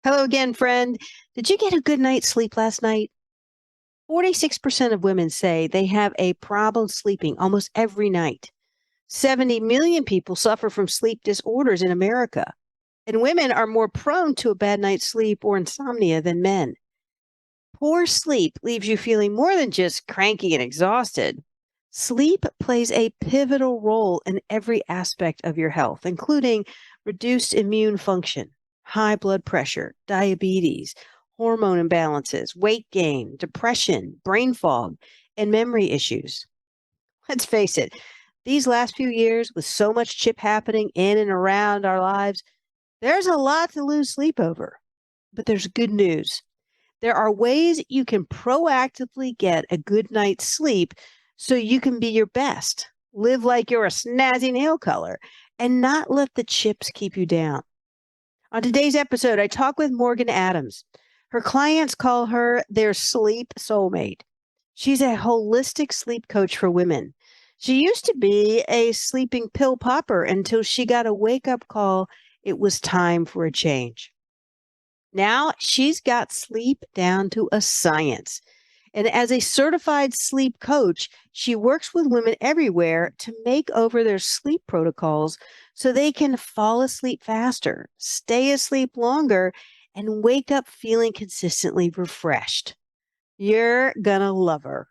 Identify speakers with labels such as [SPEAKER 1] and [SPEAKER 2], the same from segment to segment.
[SPEAKER 1] Hello again, friend. Did you get a good night's sleep last night? 46% of women say they have a problem sleeping almost every night. 70 million people suffer from sleep disorders in America, and women are more prone to a bad night's sleep or insomnia than men. Poor sleep leaves you feeling more than just cranky and exhausted. Sleep plays a pivotal role in every aspect of your health, including reduced immune function, high blood pressure, diabetes, hormone imbalances, weight gain, depression, brain fog, and memory issues. Let's face it, these last few years, with so much chip happening in and around our lives, there's a lot to lose sleep over. But there's good news. There are ways you can proactively get a good night's sleep so you can be your best, live like you're a snazzy nail color, and not let the chips keep you down. On today's episode, I talk with Morgan Adams. Her clients call her their sleep soulmate. She's a holistic sleep coach for women. She used to be a sleeping pill popper until she got a wake up call. It was time for a change. Now she's got sleep down to a science. And as a certified sleep coach, she works with women everywhere to make over their sleep protocols so they can fall asleep faster, stay asleep longer, and wake up feeling consistently refreshed. You're gonna love her.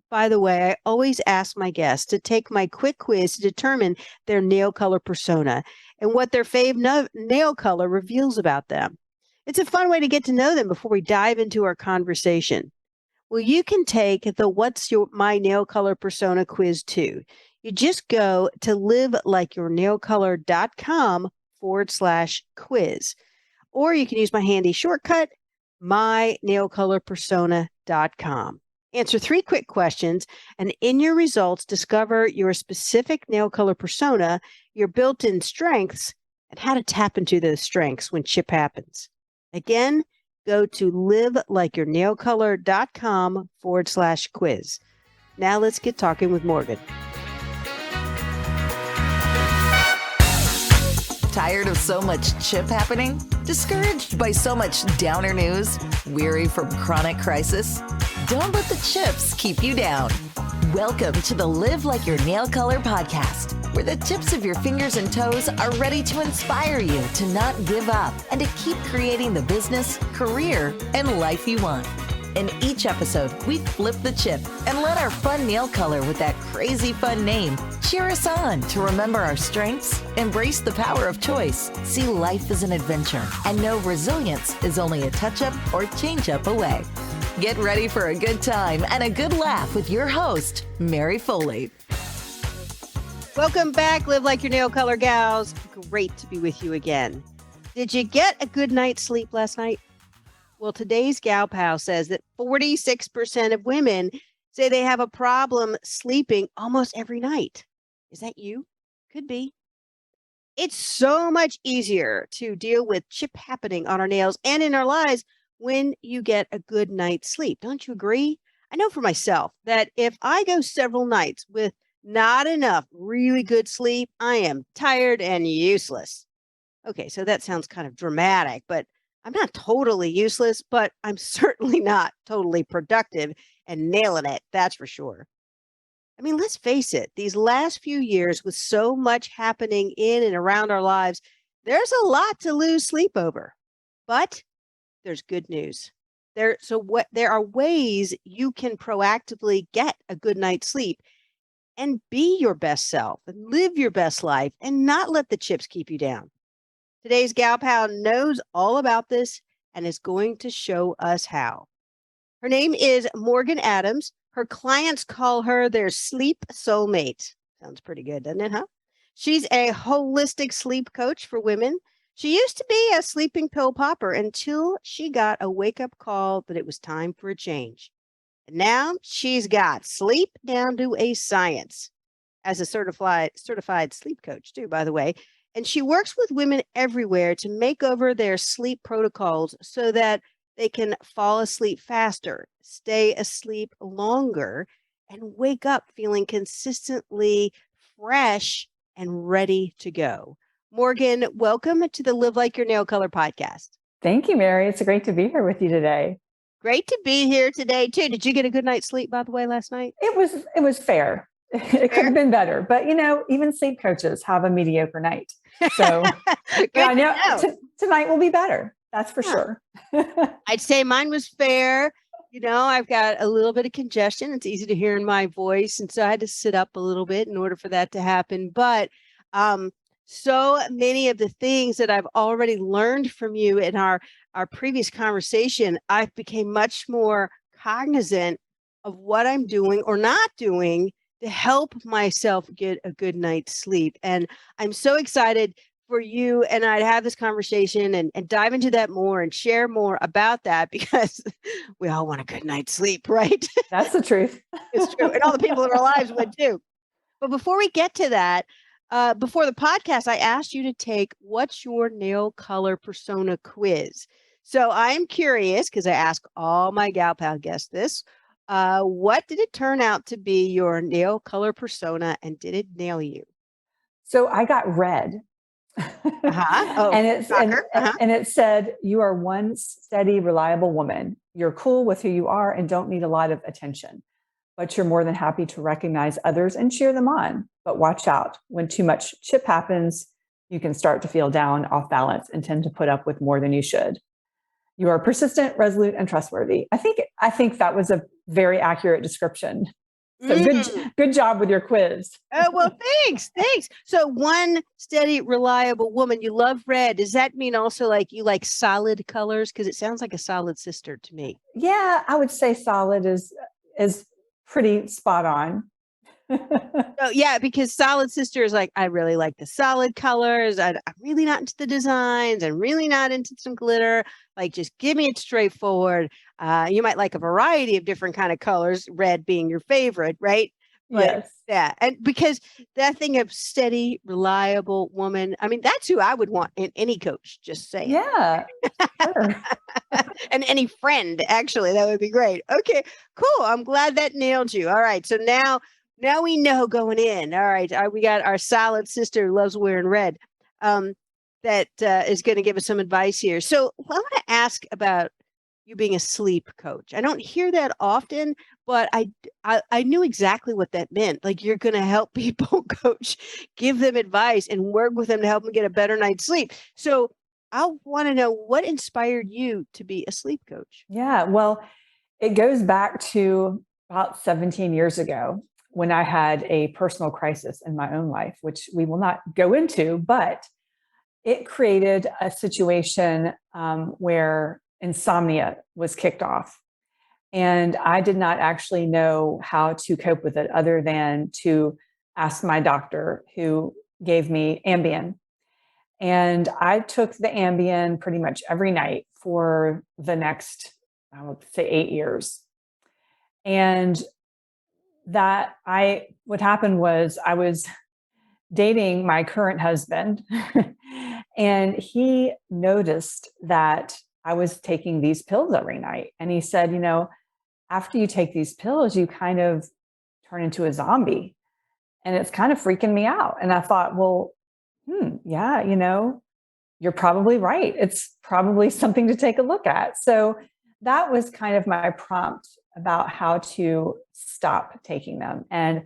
[SPEAKER 1] By the way, I always ask my guests to take my quick quiz to determine their nail color persona and what their nail color reveals about them. It's a fun way to get to know them before we dive into our conversation. Well, you can take the What's Your My Nail Color Persona quiz too. You just go to livelikeyournailcolor.com/quiz. Or you can use my handy shortcut, mynailcolorpersona.com. Answer 3 quick questions, and in your results, discover your specific nail color persona, your built in strengths, and how to tap into those strengths when chip happens. Again, go to livelikeyournailcolor.com/quiz. Now let's get talking with Morgan.
[SPEAKER 2] Tired of so much chip happening? Discouraged by so much downer news? Weary from chronic crisis? Don't let the chips keep you down. Welcome to the Live Like Your Nail Color podcast, where the tips of your fingers and toes are ready to inspire you to not give up and to keep creating the business, career, and life you want. In each episode, we flip the chip and let our fun nail color with that crazy fun name cheer us on to remember our strengths, embrace the power of choice, see life as an adventure, and know resilience is only a touch-up or change-up away. Get ready for a good time and a good laugh with your host, Mary Foley.
[SPEAKER 1] Welcome back, Live Like Your Nail Color gals. Great to be with you again. Did you get a good night's sleep last night? Well, today's Gal Pal says that 46% of women say they have a problem sleeping almost every night. Is that you? Could be. It's so much easier to deal with chip happening on our nails and in our lives when you get a good night's sleep. Don't you agree? I know for myself that if I go several nights with not enough really good sleep, I am tired and useless. Okay, so that sounds kind of dramatic, but I'm not totally useless, but I'm certainly not totally productive and nailing it. That's for sure. I mean, let's face it, these last few years with so much happening in and around our lives, there's a lot to lose sleep over. But there's good news. There are ways you can proactively get a good night's sleep and be your best self and live your best life and not let the chips keep you down. Today's Gal Pal knows all about this and is going to show us how. Her name is Morgan Adams. Her clients call her their sleep soulmate. Sounds pretty good, doesn't it, huh? She's a holistic sleep coach for women. She used to be a sleeping pill popper until she got a wake-up call that it was time for a change. And now she's got sleep down to a science as a certified sleep coach too, by the way. And she works with women everywhere to make over their sleep protocols so that they can fall asleep faster, stay asleep longer, and wake up feeling consistently fresh and ready to go. Morgan, welcome to the Live Like Your Nail Color podcast.
[SPEAKER 3] Thank you, Mary. It's great to be here with you today.
[SPEAKER 1] Great to be here today, too. Did you get a good night's sleep, by the way, last night?
[SPEAKER 3] It was fair. It could
[SPEAKER 1] Fair?
[SPEAKER 3] have been better, but even sleep coaches have a mediocre night. So,
[SPEAKER 1] Good
[SPEAKER 3] but I
[SPEAKER 1] to
[SPEAKER 3] know
[SPEAKER 1] know.
[SPEAKER 3] tonight will be better. That's for
[SPEAKER 1] Huh.
[SPEAKER 3] sure.
[SPEAKER 1] I'd say mine was fair. I've got a little bit of congestion. It's easy to hear in my voice. And so I had to sit up a little bit in order for that to happen. But um, so many of the things that I've already learned from you in our previous conversation, I've became much more cognizant of what I'm doing or not doing to help myself get a good night's sleep. And I'm so excited for you and I to have this conversation and dive into that more and share more about that because we all want a good night's sleep, right?
[SPEAKER 3] That's the truth.
[SPEAKER 1] It's true. And all the people in our lives would too. But before we get to that, before the podcast, I asked you to take What's Your Nail Color Persona quiz. So I am curious because I ask all my gal pal guests this. What did it turn out to be your nail color persona and did it nail you?
[SPEAKER 3] So I got red.
[SPEAKER 1] Oh,
[SPEAKER 3] and it's
[SPEAKER 1] shocker.
[SPEAKER 3] and it said, you are one steady, reliable woman. You're cool with who you are and don't need a lot of attention, but you're more than happy to recognize others and cheer them on. But watch out, when too much chip happens, you can start to feel down, off balance, and tend to put up with more than you should. You are persistent, resolute, and trustworthy. I think that was a very accurate description. So good job with your quiz.
[SPEAKER 1] Oh, well, thanks. So one steady, reliable woman, you love red. Does that mean also like you like solid colors? Because it sounds like a solid sister to me.
[SPEAKER 3] Yeah, I would say solid is pretty spot on.
[SPEAKER 1] Oh, yeah, because solid sister is like, I really like the solid colors. I'm really not into the designs. I'm really not into some glitter. Like, just give me it straightforward. You might like a variety of different kind of colors, red being your favorite, right? But
[SPEAKER 3] Yes.
[SPEAKER 1] yeah, and because that thing of steady, reliable woman, I mean, that's who I would want in any coach, just saying.
[SPEAKER 3] Yeah, sure.
[SPEAKER 1] And any friend, actually, that would be great. Okay, cool. I'm glad that nailed you. All right, so now we know going in. All right, we got our solid sister who loves wearing red. That is going to give us some advice here. So I want to ask about you being a sleep coach. I don't hear that often, but I knew exactly what that meant. Like you're going to help people coach, give them advice, and work with them to help them get a better night's sleep. So I want to know what inspired you to be a sleep coach.
[SPEAKER 3] Yeah, well, it goes back to about 17 years ago when I had a personal crisis in my own life, which we will not go into, but it created a situation where insomnia was kicked off. And I did not actually know how to cope with it other than to ask my doctor, who gave me Ambien. And I took the Ambien pretty much every night for the next, I would say, 8 years. And what happened was I was dating my current husband, and he noticed that I was taking these pills every night. And he said, after you take these pills, you kind of turn into a zombie. And it's kind of freaking me out. And I thought, well, yeah, you're probably right. It's probably something to take a look at. So that was kind of my prompt about how to stop taking them. And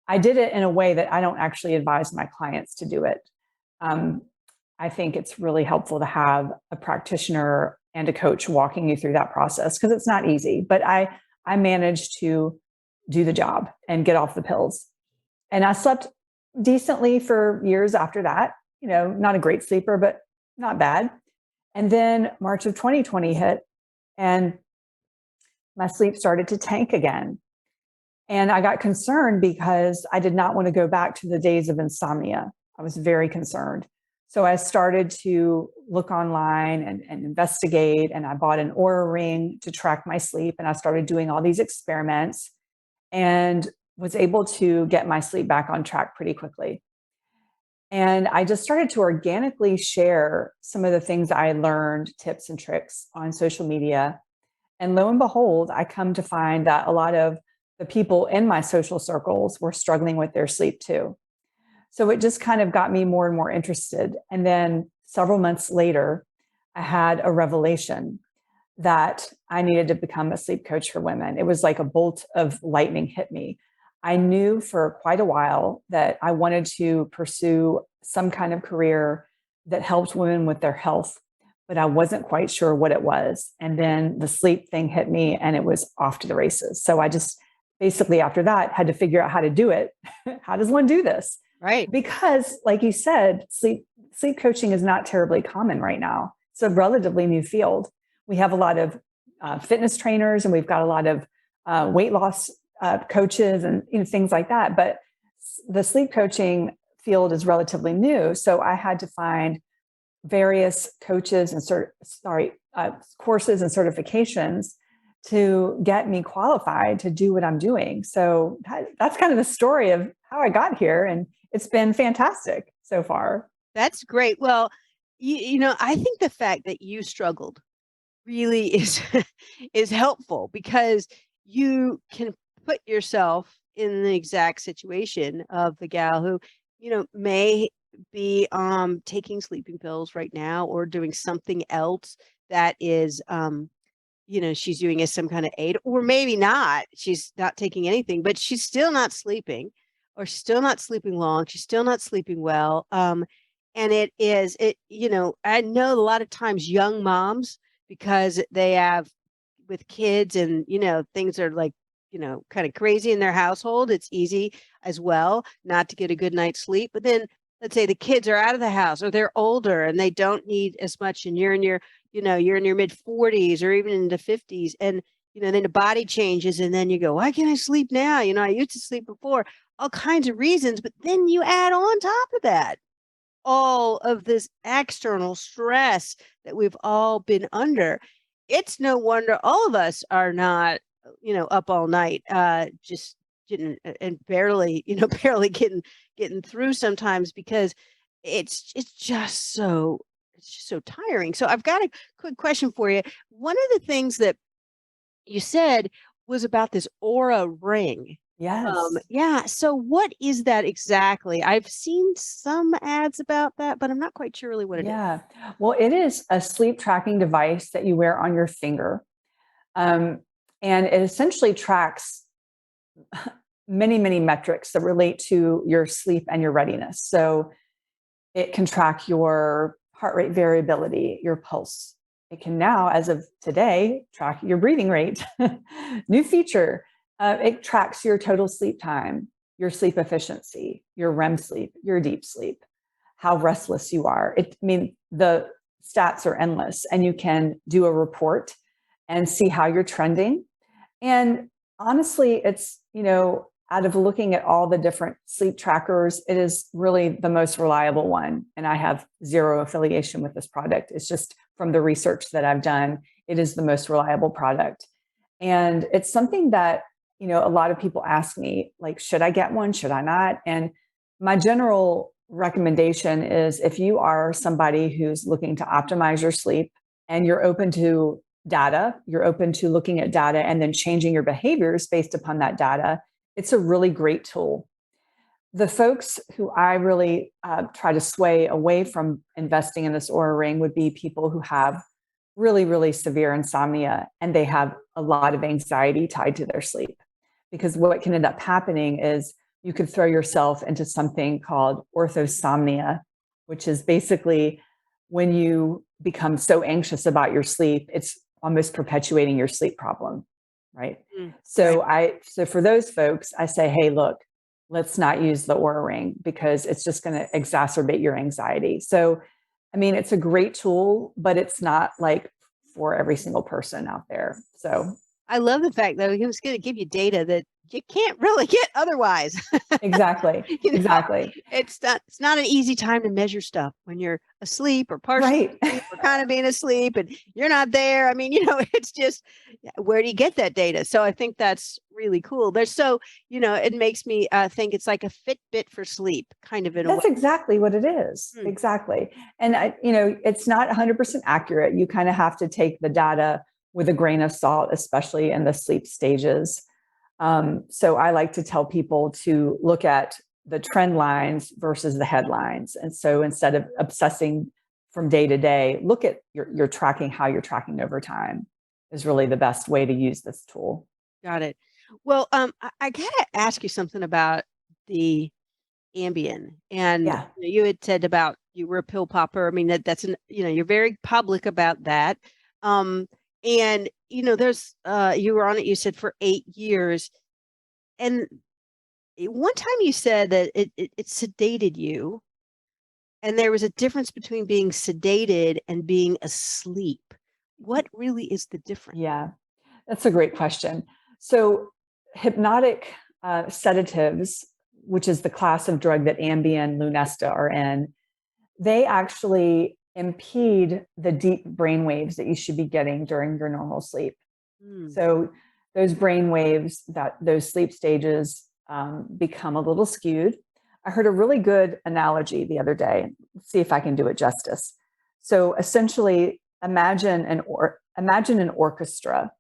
[SPEAKER 3] I did it in a way that I don't actually advise my clients to do it. I think it's really helpful to have a practitioner and a coach walking you through that process because it's not easy. But I managed to do the job and get off the pills. And I slept decently for years after that. Not a great sleeper, but not bad. And then March of 2020 hit and my sleep started to tank again. And I got concerned because I did not want to go back to the days of insomnia. I was very concerned. So I started to look online and investigate, and I bought an Oura Ring to track my sleep. And I started doing all these experiments and was able to get my sleep back on track pretty quickly. And I just started to organically share some of the things I learned, tips and tricks on social media. And lo and behold, I come to find that a lot of the people in my social circles were struggling with their sleep too. So it just kind of got me more and more interested. And then several months later, I had a revelation that I needed to become a sleep coach for women. It was like a bolt of lightning hit me. I knew for quite a while that I wanted to pursue some kind of career that helped women with their health, but I wasn't quite sure what it was. And then the sleep thing hit me and it was off to the races. So I just basically after that had to figure out how to do it. How does one do this?
[SPEAKER 1] Right.
[SPEAKER 3] Because like you said, sleep coaching is not terribly common right now. It's a relatively new field. We have a lot of fitness trainers and we've got a lot of weight loss coaches and things like that. But the sleep coaching field is relatively new. So I had to find various coaches and courses and certifications to get me qualified to do what I'm doing. So that's kind of the story of how I got here. And it's been fantastic so far.
[SPEAKER 1] That's great. Well, I think the fact that you struggled really is is helpful because you can put yourself in the exact situation of the gal who, may be taking sleeping pills right now or doing something else that is she's doing as some kind of aid, or maybe not. She's not taking anything, but she's still not sleeping, or she's still not sleeping long. She's still not sleeping well. And I know a lot of times young moms, because they have with kids and, things are like, kind of crazy in their household. It's easy as well not to get a good night's sleep. But then let's say the kids are out of the house or they're older and they don't need as much. And you're in your mid 40s or even in the 50s. And, then the body changes and then you go, why can't I sleep now? I used to sleep before, all kinds of reasons. But then you add on top of that all of this external stress that we've all been under. It's no wonder all of us are not, up all night, just getting and barely, barely getting through sometimes because it's just so tiring. So I've got a quick question for you. One of the things that you said was about this Aura Ring.
[SPEAKER 3] Yes.
[SPEAKER 1] Yeah. So what is that exactly? I've seen some ads about that, but I'm not quite sure really what it is.
[SPEAKER 3] Yeah. Well, it is a sleep tracking device that you wear on your finger. And it essentially tracks many, many metrics that relate to your sleep and your readiness. So it can track your heart rate variability, your pulse. It can now, as of today, track your breathing rate. New feature. It tracks your total sleep time, your sleep efficiency, your REM sleep, your deep sleep, how restless you are. The stats are endless, and you can do a report and see how you're trending. And honestly, it's, out of looking at all the different sleep trackers, it is really the most reliable one. And I have zero affiliation with this product. It's just from the research that I've done, it is the most reliable product. And it's something that, a lot of people ask me, like, should I get one? Should I not? And my general recommendation is if you are somebody who's looking to optimize your sleep and you're open to data, you're open to looking at data and then changing your behaviors based upon that data, it's a really great tool. The folks who I really try to sway away from investing in this Oura Ring would be people who have really, really severe insomnia and they have a lot of anxiety tied to their sleep. Because what can end up happening is you could throw yourself into something called orthosomnia, which is basically when you become so anxious about your sleep, it's almost perpetuating your sleep problem, right? So for those folks, I say, hey, look, let's not use the Oura Ring because it's just going to exacerbate your anxiety. So, it's a great tool, but it's not like for every single person out there. So
[SPEAKER 1] I love the fact that it's going to give you data that you can't really get otherwise.
[SPEAKER 3] exactly. Exactly.
[SPEAKER 1] It's not an easy time to measure stuff when you're asleep or partially
[SPEAKER 3] Right.
[SPEAKER 1] asleep or kind of being asleep and you're not there. It's just, where do you get that data? So I think that's really cool. It makes me think it's like a Fitbit for sleep, kind of in a way.
[SPEAKER 3] That's exactly what it is. Exactly. And it's not 100% accurate. You kind of have to take the data with a grain of salt, especially in the sleep stages. So I like to tell people to look at the trend lines versus the headlines. And so instead of obsessing from day to day, look at your tracking, how you're tracking over time is really the best way to use this tool.
[SPEAKER 1] Got it. Well, I gotta ask you something about the Ambien, and
[SPEAKER 3] Yeah.
[SPEAKER 1] you had said about you were a pill popper. I mean, that's an you're very public about that. Um, and there's you were on it. You said for 8 years, and one time you said that it sedated you, and there was a difference between being sedated and being asleep. What really is the difference?
[SPEAKER 3] Yeah, that's a great question. So, hypnotic sedatives, which is the class of drug that Ambien, Lunesta are in, they actually impede the deep brain waves that you should be getting during your normal sleep.
[SPEAKER 1] Mm,
[SPEAKER 3] So, those brain waves, those sleep stages become a little skewed. I heard a really good analogy the other day. Let's see if I can do it justice. So, essentially, imagine an orchestra,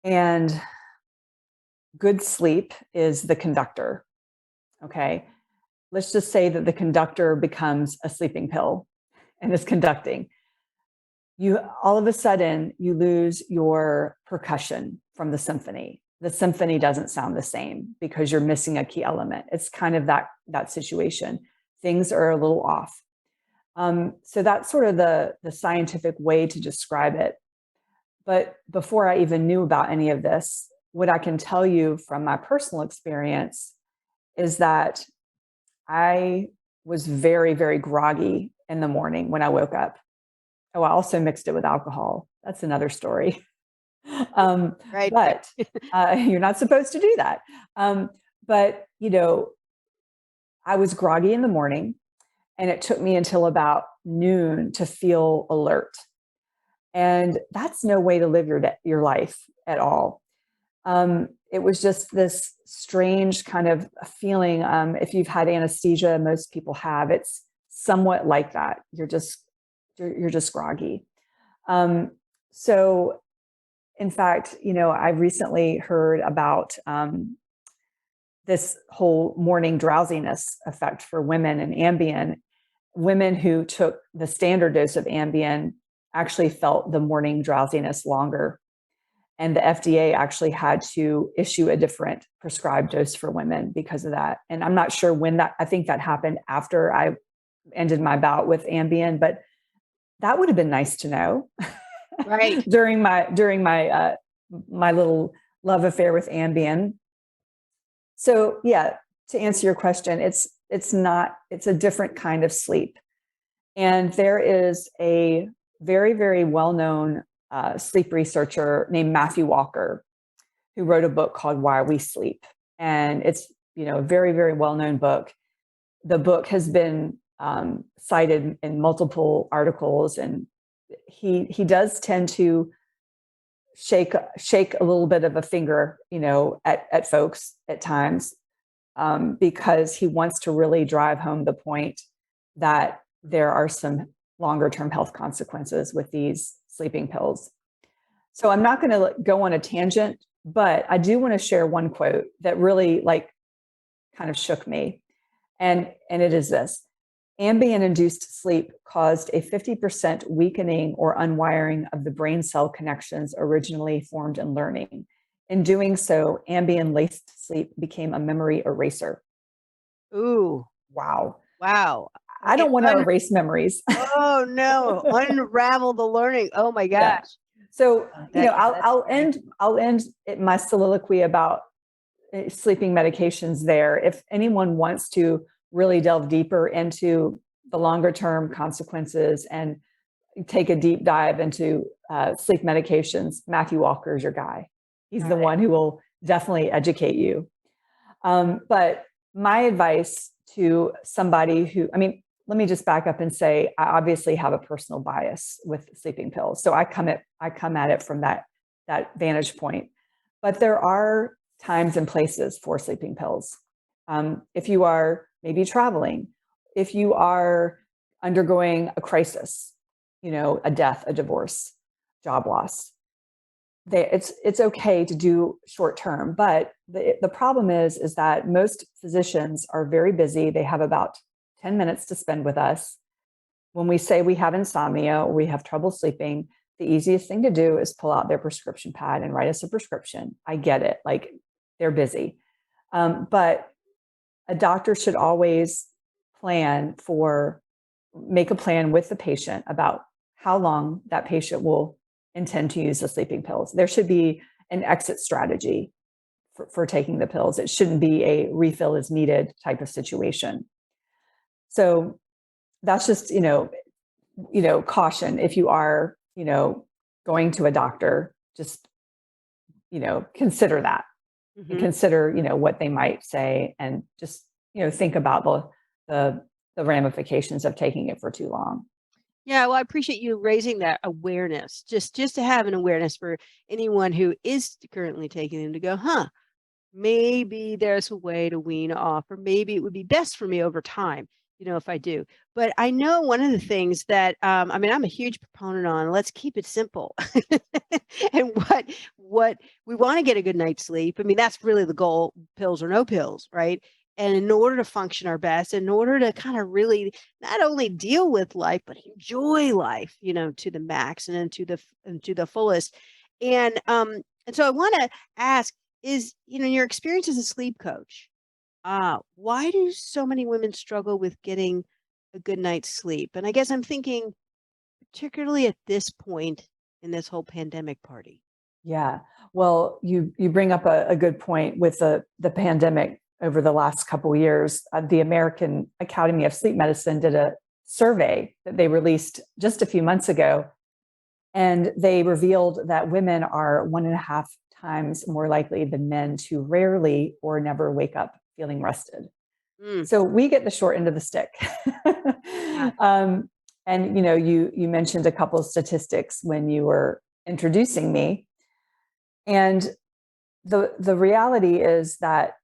[SPEAKER 3] and good sleep is the conductor. Okay. Let's just say that the conductor becomes a sleeping pill and is conducting. You all of a sudden you lose your percussion from the symphony. The symphony doesn't sound the same because you're missing a key element. It's kind of that situation. Things are a little off. So that's sort of the scientific way to describe it. But before I even knew about any of this, what I can tell you from my personal experience is that I was very, very groggy in the morning when I woke up. Oh, I also mixed it with alcohol. That's another story.
[SPEAKER 1] right.
[SPEAKER 3] But you're not supposed to do that. But, I was groggy in the morning, and it took me until about noon to feel alert. And that's no way to live your life at all. It was just this strange kind of feeling. If you've had anesthesia, most people have. It's somewhat like that. You're just groggy. So, in fact, I recently heard about this whole morning drowsiness effect for women and Ambien. Women who took the standard dose of Ambien actually felt the morning drowsiness longer. And the FDA actually had to issue a different prescribed dose for women because of that. And I'm not sure when I think that happened after I ended my bout with Ambien, but that would have been nice to know
[SPEAKER 1] Right.
[SPEAKER 3] during my little love affair with Ambien. So yeah, to answer your question, it's a different kind of sleep. And there is a very, very well-known sleep researcher named Matthew Walker, who wrote a book called Why We Sleep. And it's, a very, very well-known book. The book has been cited in multiple articles, and he does tend to shake a little bit of a finger, at folks at times, because he wants to really drive home the point that there are some longer term health consequences with these sleeping pills. So I'm not going to go on a tangent, but I do want to share one quote that really kind of shook me. And it is this: Ambien induced sleep caused a 50% weakening or unwiring of the brain cell connections originally formed in learning. In doing so, Ambien laced sleep became a memory eraser.
[SPEAKER 1] Ooh.
[SPEAKER 3] Wow.
[SPEAKER 1] Wow.
[SPEAKER 3] I
[SPEAKER 1] Okay.
[SPEAKER 3] don't want to erase memories.
[SPEAKER 1] Oh no! Unravel the learning. Oh my
[SPEAKER 3] Yeah.
[SPEAKER 1] gosh.
[SPEAKER 3] So,
[SPEAKER 1] That's
[SPEAKER 3] I'll
[SPEAKER 1] scary.
[SPEAKER 3] end my soliloquy about sleeping medications there. If anyone wants to really delve deeper into the longer term consequences and take a deep dive into sleep medications, Matthew Walker is your guy. He's the
[SPEAKER 1] Got it.
[SPEAKER 3] one who will definitely educate you. But my advice to somebody let me just back up and say, I obviously have a personal bias with sleeping pills. So I come at it from that vantage point. But there are times and places for sleeping pills. If you are maybe traveling, if you are undergoing a crisis, a death, a divorce, job loss, it's okay to do short term. But the problem is that most physicians are very busy. They have about 10 minutes to spend with us. when we say we have insomnia or we have trouble sleeping, the easiest thing to do is pull out their prescription pad and write us a prescription. I get it. Like, they're busy. But a doctor should always make a plan with the patient about how long that patient will intend to use the sleeping pills. There should be an exit strategy for taking the pills. It shouldn't be a refill as needed type of situation. So that's just, caution. If you are, going to a doctor, just, consider that and
[SPEAKER 1] Mhm.
[SPEAKER 3] consider, what they might say, and just, think about the ramifications of taking it for too long.
[SPEAKER 1] Yeah, well, I appreciate you raising that awareness. Just to have an awareness for anyone who is currently taking them to go, huh, maybe there's a way to wean off, or maybe it would be best for me over time, if I do. But I know one of the things that, I mean, I'm a huge proponent on let's keep it simple. And what we want to get a good night's sleep. I mean, that's really the goal, pills or no pills, right? And in order to function our best, in order to kind of really not only deal with life, but enjoy life, to the max and to the fullest. And so I want to ask, is, your experience as a sleep coach, why do so many women struggle with getting a good night's sleep? And I guess I'm thinking particularly at this point in this whole pandemic party.
[SPEAKER 3] Yeah. Well, you bring up a good point with the pandemic over the last couple of years. The American Academy of Sleep Medicine did a survey that they released just a few months ago, and they revealed that women are 1.5 times more likely than men to rarely or never wake up feeling rested.
[SPEAKER 1] Mm,
[SPEAKER 3] So we get the short end of the stick.
[SPEAKER 1] yeah.
[SPEAKER 3] And you mentioned a couple of statistics when you were introducing me, and the reality is that,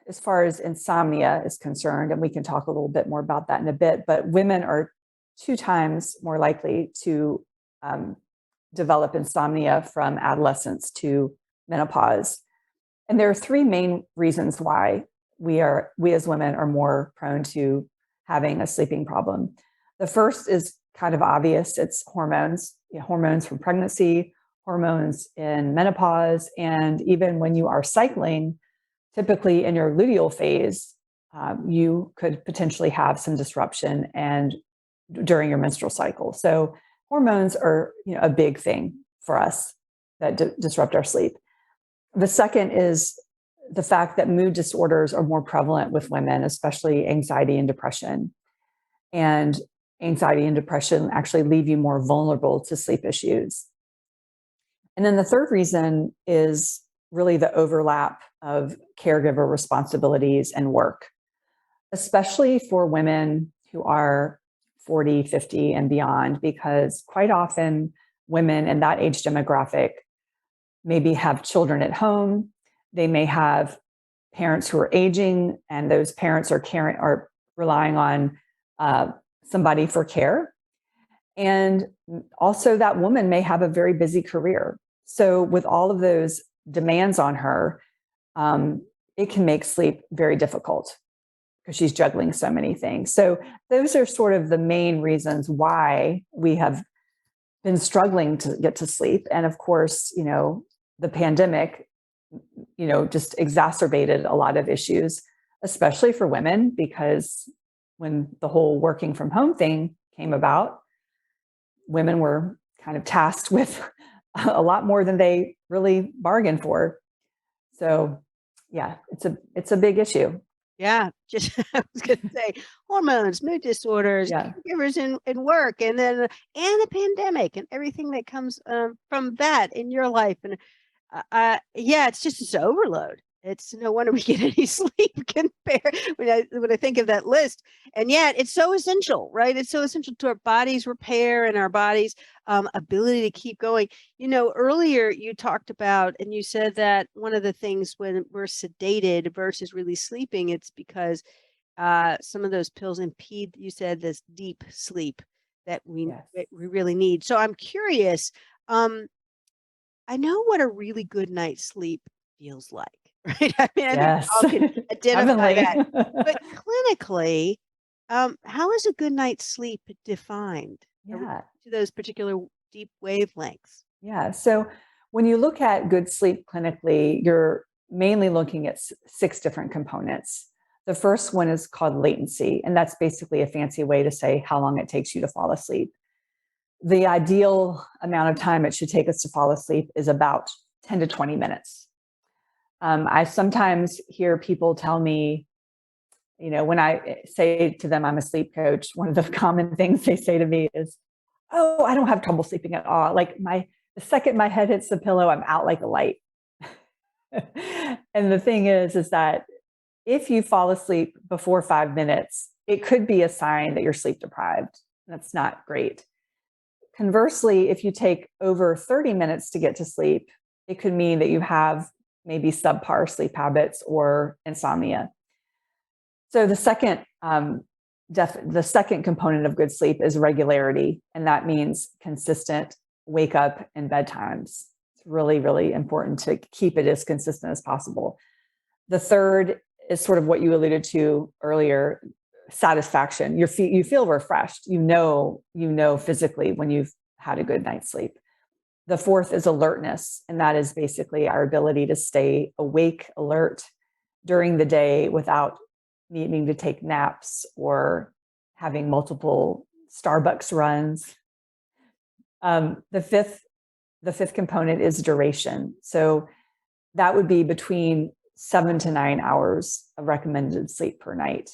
[SPEAKER 3] as far as insomnia is concerned, and we can talk a little bit more about that in a bit, but women are 2 times more likely to um, develop insomnia from adolescence to menopause. And there are three main reasons why we as women are more prone to having a sleeping problem. The first is kind of obvious. It's hormones, hormones from pregnancy, hormones in menopause, and even when you are cycling, typically in your luteal phase, you could potentially have some disruption and during your menstrual cycle. So hormones are, a big thing for us that disrupt our sleep. The second is the fact that mood disorders are more prevalent with women, especially anxiety and depression. And anxiety and depression actually leave you more vulnerable to sleep issues. And then the third reason is really the overlap of caregiver responsibilities and work, especially for women who are 40, 50, and beyond, because quite often women in that age demographic maybe have children at home. They may have parents who are aging, and those parents are relying on somebody for care. And also, that woman may have a very busy career. So, with all of those demands on her, it can make sleep very difficult because she's juggling so many things. So, those are sort of the main reasons why we have been struggling to get to sleep. And of course, the pandemic, just exacerbated a lot of issues, especially for women, because when the whole working from home thing came about, women were kind of tasked with a lot more than they really bargained for. So, yeah, it's a big issue.
[SPEAKER 1] Yeah, just I was gonna say hormones, mood disorders,
[SPEAKER 3] Yeah.
[SPEAKER 1] caregivers in work, and then and the pandemic and everything that comes from that in your life. And yeah, it's overload. It's no wonder we get any sleep compared when I think of that list. And yet it's so essential, right? It's so essential to our body's repair and our body's ability to keep going. Earlier you talked about and you said that one of the things when we're sedated versus really sleeping, it's because some of those pills impede, you said, this deep sleep that
[SPEAKER 3] Yes.
[SPEAKER 1] we really need. So I'm curious. Um, I know what a really good night's sleep feels like, right? I mean, I think we
[SPEAKER 3] Yes.
[SPEAKER 1] all can identify
[SPEAKER 3] Heavenly.
[SPEAKER 1] that. But clinically, How is a good night's sleep defined? Are we
[SPEAKER 3] Yeah.
[SPEAKER 1] to those particular deep wavelengths?
[SPEAKER 3] Yeah. So when you look at good sleep clinically, you're mainly looking at six different components. The first one is called latency, and that's basically a fancy way to say how long it takes you to fall asleep. The ideal amount of time it should take us to fall asleep is about 10 to 20 minutes. I sometimes hear people tell me, when I say to them I'm a sleep coach, one of the common things they say to me is, "Oh, I don't have trouble sleeping at all. Like the second my head hits the pillow, I'm out like a light." And the thing is that if you fall asleep before 5 minutes, it could be a sign that you're sleep deprived. That's not great. Conversely, if you take over 30 minutes to get to sleep, it could mean that you have maybe subpar sleep habits or insomnia. So the second component of good sleep is regularity, and that means consistent wake up and bedtimes. It's really, really important to keep it as consistent as possible. The third is sort of what you alluded to earlier, satisfaction. You feel refreshed. You know physically when you've had a good night's sleep. The fourth is alertness, and that is basically our ability to stay awake, alert during the day without needing to take naps or having multiple Starbucks runs. The fifth component is duration. So that would be between 7 to 9 hours of recommended sleep per night.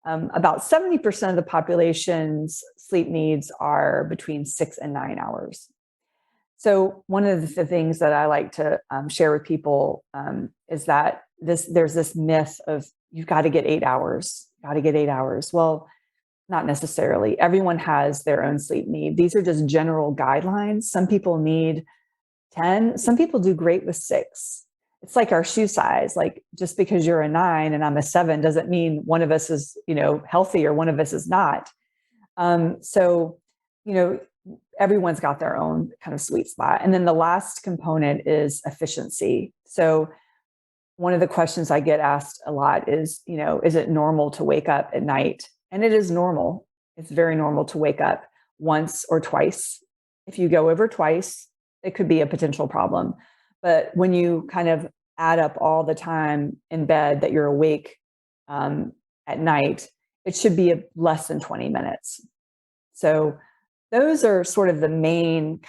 [SPEAKER 3] About 70% of the population's sleep needs are between 6 and 9 hours. So one of the things that I like to share with people is that there's this myth of you've got to get 8 hours, got to get 8 hours. Well, not necessarily. Everyone has their own sleep need. These are just general guidelines. Some people need 10. Some people do great with 6. It's like our shoe size. Like just because you're a 9 and I'm a 7 doesn't mean one of us is, healthy or one of us is not. So, everyone's got their own kind of sweet spot. And then the last component is efficiency. So one of the questions I get asked a lot is, is it normal to wake up at night? And it is normal. It's very normal to wake up once or twice. If you go over twice, it could be a potential problem. But when you kind of add up all the time in bed that you're awake at night, it should be less than 20 minutes. So those are sort of the main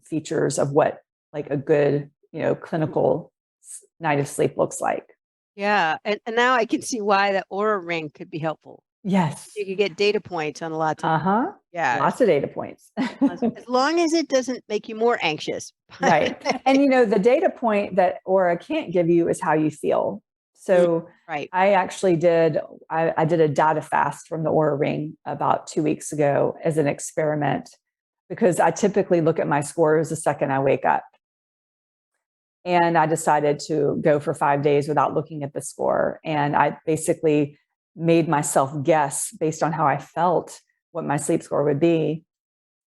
[SPEAKER 3] features of what like a good, clinical night of sleep looks like.
[SPEAKER 1] Yeah, and now I can see why the Oura Ring could be helpful.
[SPEAKER 3] Yes.
[SPEAKER 1] You could get data points on a lot of
[SPEAKER 3] Uh-huh.
[SPEAKER 1] yeah,
[SPEAKER 3] Lots of data points.
[SPEAKER 1] as long as it doesn't make you more anxious.
[SPEAKER 3] Right. And the data point that Aura can't give you is how you feel. So
[SPEAKER 1] Right.
[SPEAKER 3] I actually did a data fast from the Oura Ring about 2 weeks ago as an experiment because I typically look at my scores the second I wake up. And I decided to go for 5 days without looking at the score. And I basically made myself guess based on how I felt what my sleep score would be.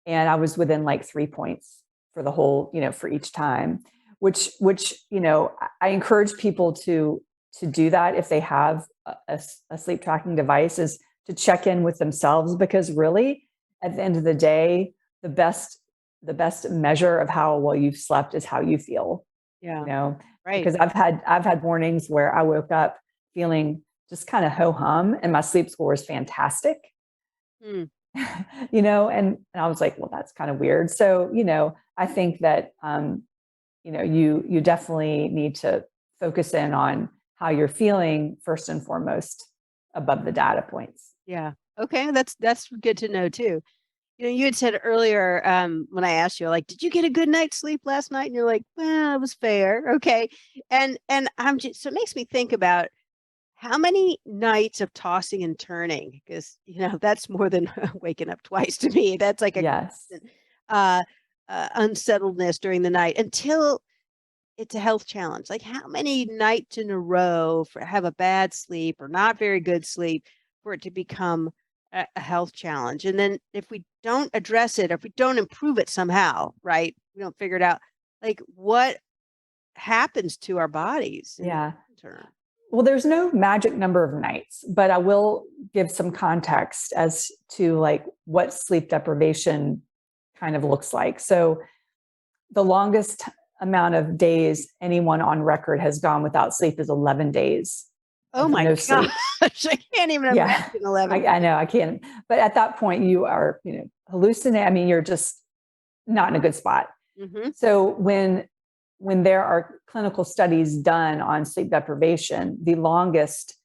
[SPEAKER 3] And I was within like 3 points for the whole, for each time, which, I encourage people to do that if they have a sleep tracking device, is to check in with themselves, because really at the end of the day, the best measure of how well you've slept is how you feel.
[SPEAKER 1] Yeah. Right.
[SPEAKER 3] Because I've had mornings where I woke up feeling just kind of ho-hum and my sleep score is fantastic.
[SPEAKER 1] Hmm.
[SPEAKER 3] And I was like, well, that's kind of weird. So, I think that, you definitely need to focus in on how you're feeling first and foremost above the data points.
[SPEAKER 1] Yeah. Okay. That's good to know too. You had said earlier when I asked you, like, did you get a good night's sleep last night? And you're like, well, it was fair. Okay. And I'm just, so it makes me think about how many nights of tossing and turning, because, that's more than waking up twice to me. That's like a
[SPEAKER 3] Yes.
[SPEAKER 1] constant, unsettledness during the night until it's a health challenge. Like how many nights in a row have a bad sleep or not very good sleep for it to become a health challenge? And then if we don't address it, if we don't improve it somehow, right? We don't figure it out. Like what happens to our bodies in
[SPEAKER 3] Yeah.
[SPEAKER 1] the long term?
[SPEAKER 3] Well, there's no magic number of nights, but I will give some context as to like what sleep deprivation kind of looks like. So the longest amount of days anyone on record has gone without sleep is 11 days.
[SPEAKER 1] Oh my
[SPEAKER 3] no
[SPEAKER 1] gosh.
[SPEAKER 3] sleep.
[SPEAKER 1] I can't even imagine 11.
[SPEAKER 3] I know I can't. But at that point, you are, hallucinating. I mean, you're just not in a good spot.
[SPEAKER 1] Mm-hmm.
[SPEAKER 3] So when there are clinical studies done on sleep deprivation, the longest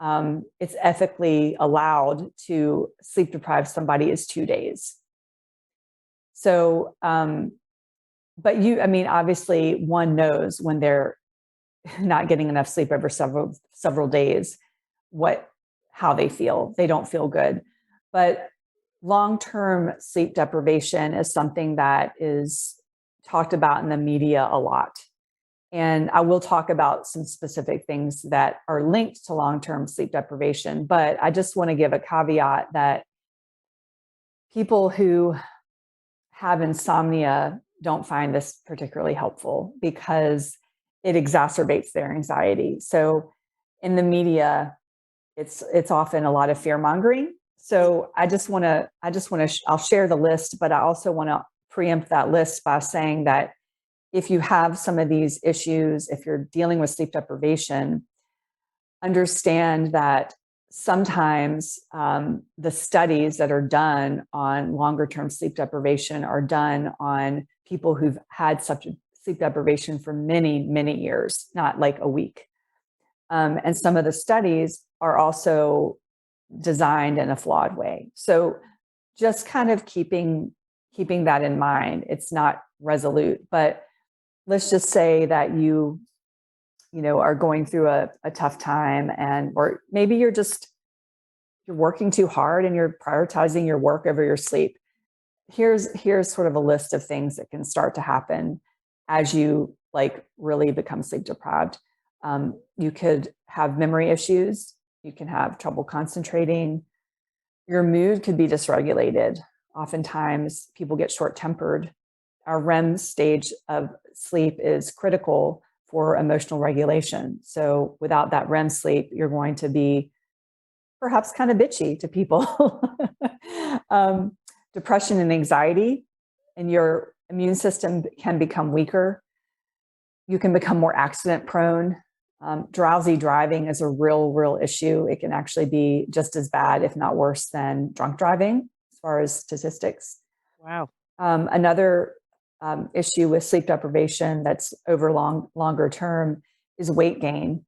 [SPEAKER 3] it's ethically allowed to sleep deprive somebody is 2 days. So, but obviously one knows when they're not getting enough sleep over several days, how they feel. They don't feel good. But long-term sleep deprivation is something that is talked about in the media a lot. And I will talk about some specific things that are linked to long-term sleep deprivation. But I just want to give a caveat that people who have insomnia don't find this particularly helpful because it exacerbates their anxiety. So in the media, it's often a lot of fear mongering. So I'll share the list, but I also want to preempt that list by saying that if you have some of these issues, if you're dealing with sleep deprivation, understand that sometimes the studies that are done on longer term sleep deprivation are done on people who've had such sleep deprivation for many, many years, not like a week. And some of the studies are also designed in a flawed way. So just kind of keeping that in mind. It's not resolute, but let's just say that you are going through a tough time, or maybe you're working too hard and you're prioritizing your work over your sleep. Here's sort of a list of things that can start to happen as you really become sleep deprived. You could have memory issues. You can have trouble concentrating. Your mood could be dysregulated. Oftentimes people get short-tempered. Our REM stage of sleep is critical for emotional regulation. So without that REM sleep, you're going to be perhaps kind of bitchy to people. Depression and anxiety, and your immune system can become weaker. You can become more accident prone. Drowsy driving is a real issue. It can actually be just as bad, if not worse, than drunk driving, as far as statistics.
[SPEAKER 1] Wow.
[SPEAKER 3] Another issue with sleep deprivation that's over longer term is weight gain.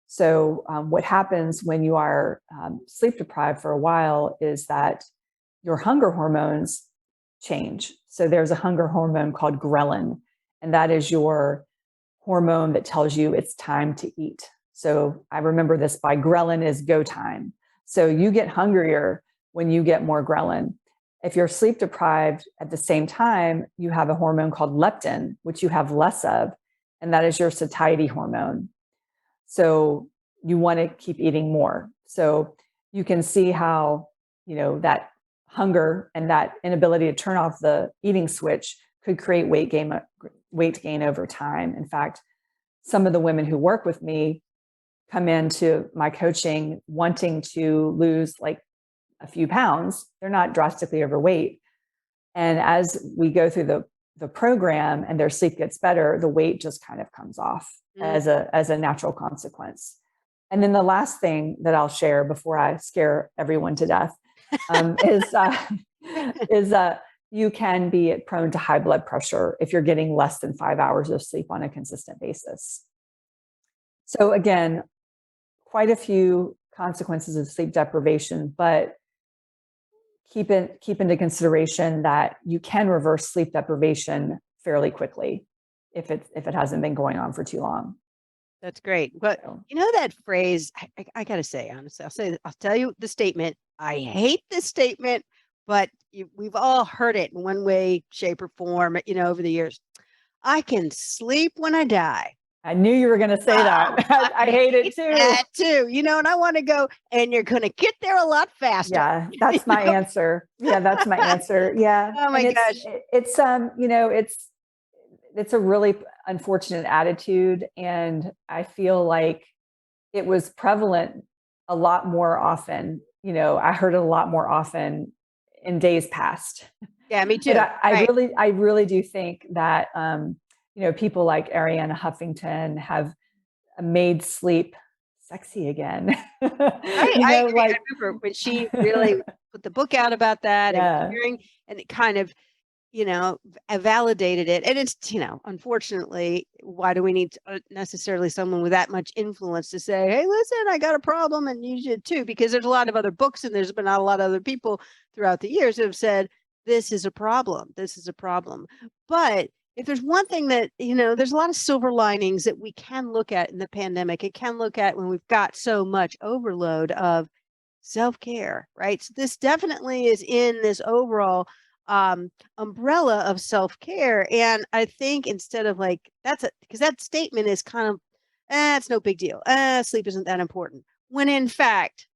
[SPEAKER 3] So what happens when you are sleep deprived for a while is that your hunger hormones change. So there's a hunger hormone called ghrelin, and that is your hormone that tells you it's time to eat. So I remember this by ghrelin is go time. So you get hungrier when you get more ghrelin. If you're sleep deprived at the same time, you have a hormone called leptin, which you have less of, and that is your satiety hormone. So you want to keep eating more. So you can see how, that hunger and that inability to turn off the eating switch could create weight gain over time. In fact, some of the women who work with me come into my coaching wanting to lose a few pounds. They're not drastically overweight. And as we go through the program and their sleep gets better, the weight just kind of comes off as a natural consequence. And then the last thing that I'll share before I scare everyone to death is you can be prone to high blood pressure if you're getting less than 5 hours of sleep on a consistent basis. So again, quite a few consequences of sleep deprivation, but keep into consideration that you can reverse sleep deprivation fairly quickly if it hasn't been going on for too long.
[SPEAKER 1] That's great. But that phrase, I got to say, honestly, I'll tell you the statement. I hate this statement, but we've all heard it in one way, shape, or form, over the years. I can sleep when I die.
[SPEAKER 3] I knew you were going to say that. I hate it too.
[SPEAKER 1] That too, and I want to go, and you're going to get there a lot faster.
[SPEAKER 3] Yeah, that's my answer. Yeah, that's my answer. Yeah.
[SPEAKER 1] Oh my gosh.
[SPEAKER 3] It's a really unfortunate attitude. And I feel like it was prevalent a lot more often. I heard it a lot more often in days past.
[SPEAKER 1] Yeah, me too.
[SPEAKER 3] But
[SPEAKER 1] Right.
[SPEAKER 3] I really do think that, people like Arianna Huffington have made sleep sexy again.
[SPEAKER 1] I agree. I
[SPEAKER 3] Like,
[SPEAKER 1] remember when she really put the book out about that and
[SPEAKER 3] yeah,
[SPEAKER 1] hearing, and it kind of, validated it. And it's, unfortunately, why do we need necessarily someone with that much influence to say, hey, listen, I got a problem and you should too? Because there's a lot of other books and there's been a lot of other people throughout the years who have said, this is a problem. This is a problem. But if there's one thing that, there's a lot of silver linings that we can look at in the pandemic. It can look at when we've got so much overload of self-care, right? So this definitely is in this overall umbrella of self-care. And I think instead of like, because that statement is kind of, it's no big deal. Sleep isn't that important. When in fact,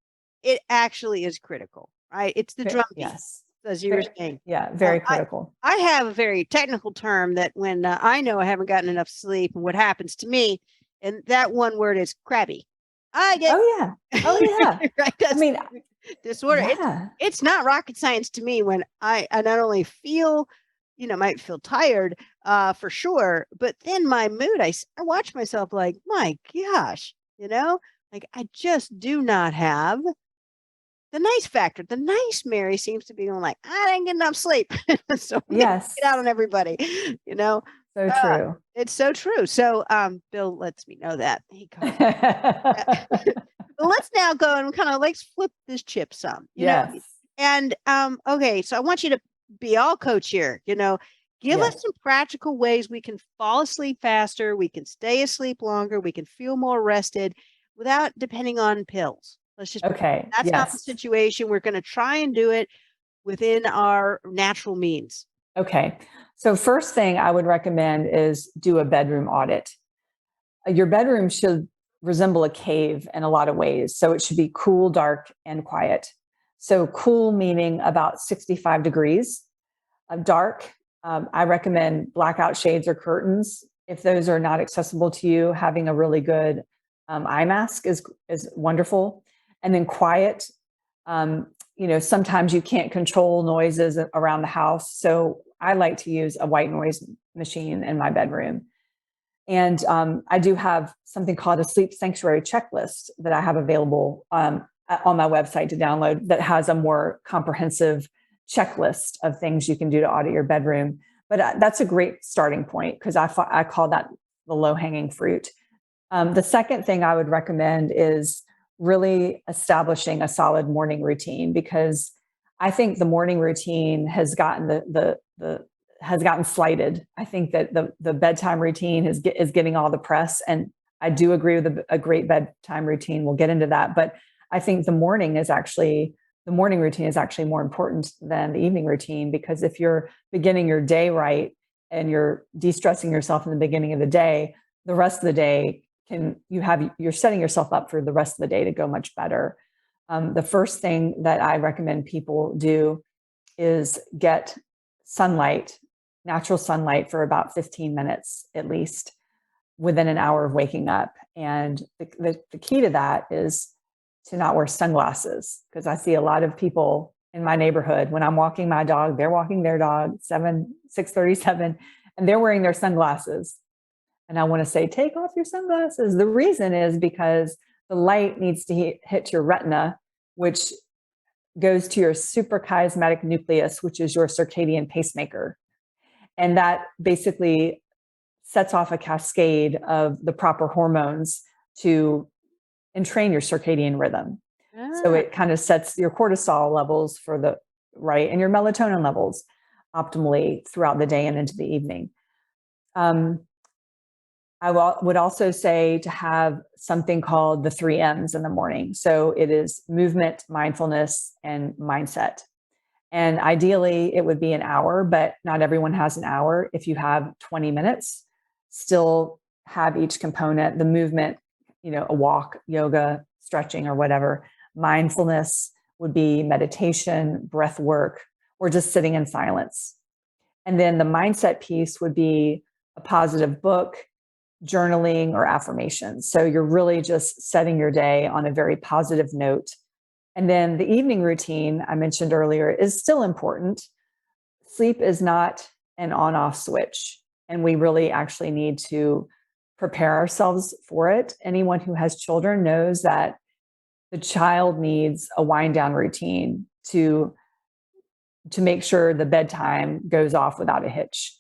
[SPEAKER 1] it actually is critical, right? It's the drumbeat,
[SPEAKER 3] yes,
[SPEAKER 1] as you were saying.
[SPEAKER 3] yeah, very
[SPEAKER 1] I,
[SPEAKER 3] critical.
[SPEAKER 1] I have a very technical term that when I know I haven't gotten enough sleep and what happens to me, and that one word is crabby. I get
[SPEAKER 3] Oh yeah,
[SPEAKER 1] right. That's disorder.
[SPEAKER 3] yeah,
[SPEAKER 1] It's not rocket science to me when I not only feel, might feel tired, for sure, but then my mood, I watch myself like, my gosh, like I just do not have the nice factor. The nice Mary seems to be going like, I didn't get enough sleep. So I'm gonna
[SPEAKER 3] yes,
[SPEAKER 1] get out on everybody, you know.
[SPEAKER 3] so
[SPEAKER 1] Uh,
[SPEAKER 3] true.
[SPEAKER 1] it's so true. So Bill lets me know that. He calls. Well, let's now go and kind of let's flip this chip some,
[SPEAKER 3] Yes,
[SPEAKER 1] And okay, so I want you to be all coach here, give
[SPEAKER 3] yes,
[SPEAKER 1] us some practical ways we can fall asleep faster, we can stay asleep longer, we can feel more rested without depending on pills. Let's just pretend
[SPEAKER 3] okay,
[SPEAKER 1] that's not the
[SPEAKER 3] yes,
[SPEAKER 1] situation. We're going to try and do it within our natural means.
[SPEAKER 3] okay. So first thing I would recommend is do a bedroom audit. Your bedroom should resemble a cave in a lot of ways. So it should be cool, dark, and quiet. So cool meaning about 65 degrees. Dark, I recommend blackout shades or curtains. If those are not accessible to you, having a really good eye mask is wonderful. And then quiet. Sometimes you can't control noises around the house. So I like to use a white noise machine in my bedroom. And I do have something called a sleep sanctuary checklist that I have available on my website to download that has a more comprehensive checklist of things you can do to audit your bedroom. But that's a great starting point because I call that the low-hanging fruit. The second thing I would recommend is really establishing a solid morning routine, because I think the morning routine has gotten has gotten slighted. I think that the bedtime routine is getting all the press, and I do agree with a great bedtime routine. We'll get into that, but I think the morning routine is actually more important than the evening routine, because if you're beginning your day right and you're de-stressing yourself in the beginning of the day, the rest of the day you're setting yourself up for the rest of the day to go much better. The first thing that I recommend people do is get sunlight, natural sunlight, for about 15 minutes at least within an hour of waking up. And the key to that is to not wear sunglasses, because I see a lot of people in my neighborhood, when I'm walking my dog, they're walking their dog 6:37, and they're wearing their sunglasses. And I want to say, take off your sunglasses. The reason is because the light needs to hit your retina, which goes to your suprachiasmatic nucleus, which is your circadian pacemaker. And that basically sets off a cascade of the proper hormones to entrain your circadian rhythm. So it kind of sets your cortisol levels for the right and your melatonin levels optimally throughout the day and into the evening. I would also say to have something called the 3 M's in the morning. So it is movement, mindfulness, and mindset. And ideally, it would be an hour, but not everyone has an hour. If you have 20 minutes, still have each component, the movement, a walk, yoga, stretching, or whatever. Mindfulness would be meditation, breath work, or just sitting in silence. And then the mindset piece would be a positive book, journaling or affirmations. So you're really just setting your day on a very positive note. And then the evening routine I mentioned earlier is still important. Sleep is not an on-off switch, and we really actually need to prepare ourselves for it. Anyone who has children knows that the child needs a wind down routine to make sure the bedtime goes off without a hitch.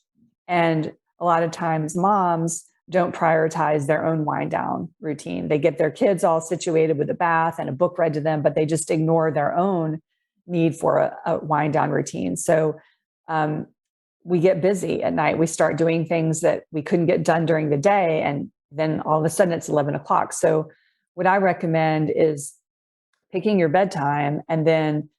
[SPEAKER 3] And a lot of times moms don't prioritize their own wind down routine. They get their kids all situated with a bath and a book read to them, but they just ignore their own need for a wind down routine. So we get busy at night. We start doing things that we couldn't get done during the day. And then all of a sudden it's 11 o'clock. So what I recommend is picking your bedtime and then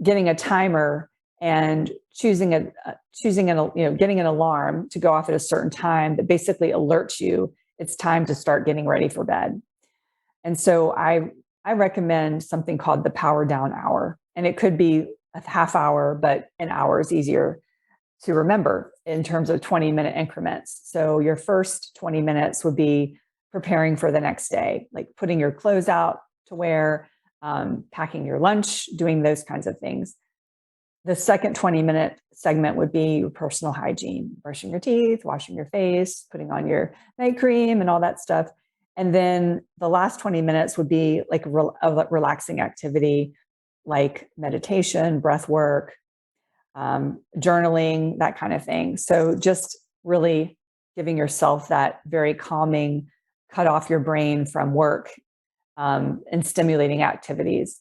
[SPEAKER 3] getting a timer and getting an alarm to go off at a certain time that basically alerts you it's time to start getting ready for bed. And so I recommend something called the power down hour. And it could be a half hour, but an hour is easier to remember in terms of 20-minute increments. So your first 20 minutes would be preparing for the next day, like putting your clothes out to wear, packing your lunch, doing those kinds of things. The second 20-minute segment would be your personal hygiene, brushing your teeth, washing your face, putting on your night cream and all that stuff. And then the last 20 minutes would be like a relaxing activity like meditation, breath work, journaling, that kind of thing. So just really giving yourself that very calming, cut off your brain from work and stimulating activities.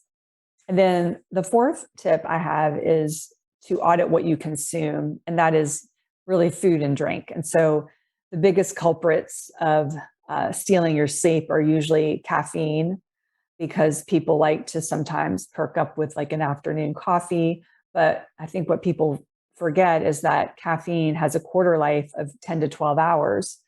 [SPEAKER 3] And then the fourth tip I have is to audit what you consume, and that is really food and drink. And so the biggest culprits of stealing your sleep are usually caffeine, because people like to sometimes perk up with like an afternoon coffee. But I think what people forget is that caffeine has a quarter life of 10 to 12 hours.